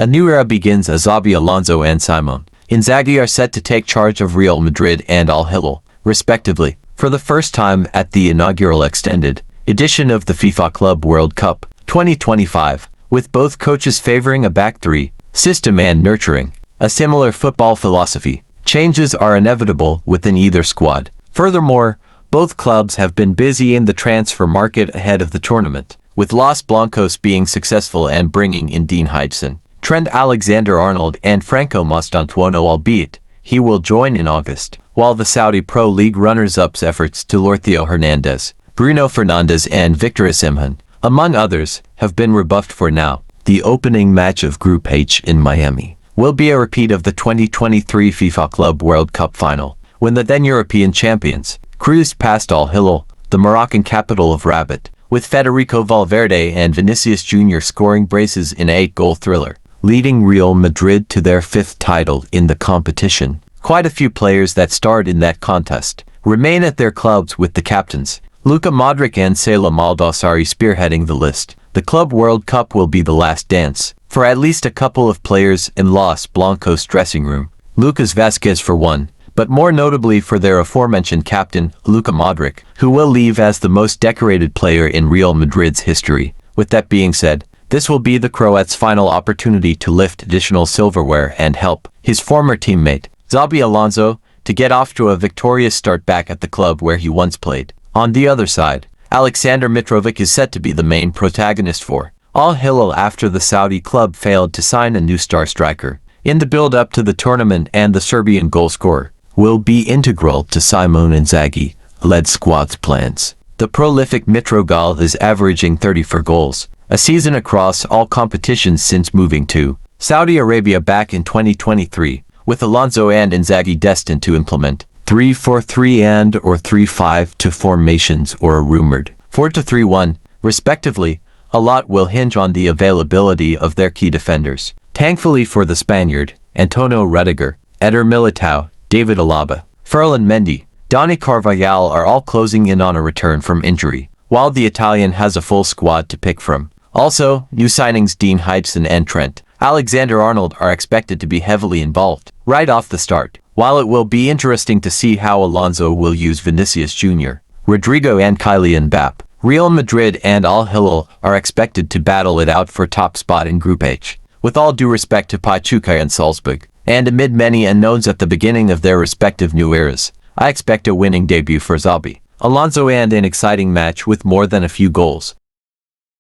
A new era begins as Xabi, Alonso and Simone Inzaghi are set to take charge of Real Madrid and Al Hilal, respectively, for the first time at the inaugural extended edition of the FIFA Club World Cup 2025, with both coaches favoring a back three system and nurturing a similar football philosophy. Changes are inevitable within either squad. Furthermore, both clubs have been busy in the transfer market ahead of the tournament, with Los Blancos being successful and bringing in Dean Huijsen, Trent Alexander-Arnold and Franco Mostantuono, albeit he will join in August, while the Saudi Pro League runners-up's efforts to lure Theo Hernandez, Bruno Fernandes and Victor Osimhen, among others, have been rebuffed for now. The opening match of Group H in Miami will be a repeat of the 2023 FIFA Club World Cup final, when the then European champions cruised past Al Hilal, the Moroccan capital of Rabat, with Federico Valverde and Vinicius Jr. scoring braces in an 8-goal thriller, leading Real Madrid to their 5th title in the competition. Quite a few players that starred in that contest remain at their clubs, with the captains Luka Modric and Salem Al-Dossari spearheading the list. The Club World Cup will be the last dance for at least a couple of players in Los Blancos' dressing room. Lucas Vazquez for one, but more notably for their aforementioned captain, Luka Modric, who will leave as the most decorated player in Real Madrid's history. With that being said, this will be the Croat's final opportunity to lift additional silverware and help his former teammate, Xabi Alonso, to get off to a victorious start back at the club where he once played. On the other side, Alexander Mitrovic is set to be the main protagonist for Al Hilal after the Saudi club failed to sign a new star striker in the build-up to the tournament, and the Serbian goalscorer will be integral to Simone Inzaghi-led squad's plans. The prolific Mitrogal is averaging 34 goals a season across all competitions since moving to Saudi Arabia back in 2023, with Alonso and Inzaghi destined to implement 3-4-3 and or 3-5-2 formations, or a rumored 4-3-1, respectively. A lot will hinge on the availability of their key defenders. Thankfully for the Spaniard, Antonio Rudiger, Eder Militao, David Alaba, Ferland Mendy, Dani Carvajal are all closing in on a return from injury, while the Italian has a full squad to pick from. Also, new signings Dean Huijsen and Trent Alexander-Arnold are expected to be heavily involved right off the start, while it will be interesting to see how Alonso will use Vinicius Jr., Rodrigo and Kylian Mbappe. Real Madrid and Al Hilal are expected to battle it out for top spot in Group H. With all due respect to Pachuca and Salzburg, and amid many unknowns at the beginning of their respective new eras, I expect a winning debut for Xabi Alonso and an exciting match with more than a few goals.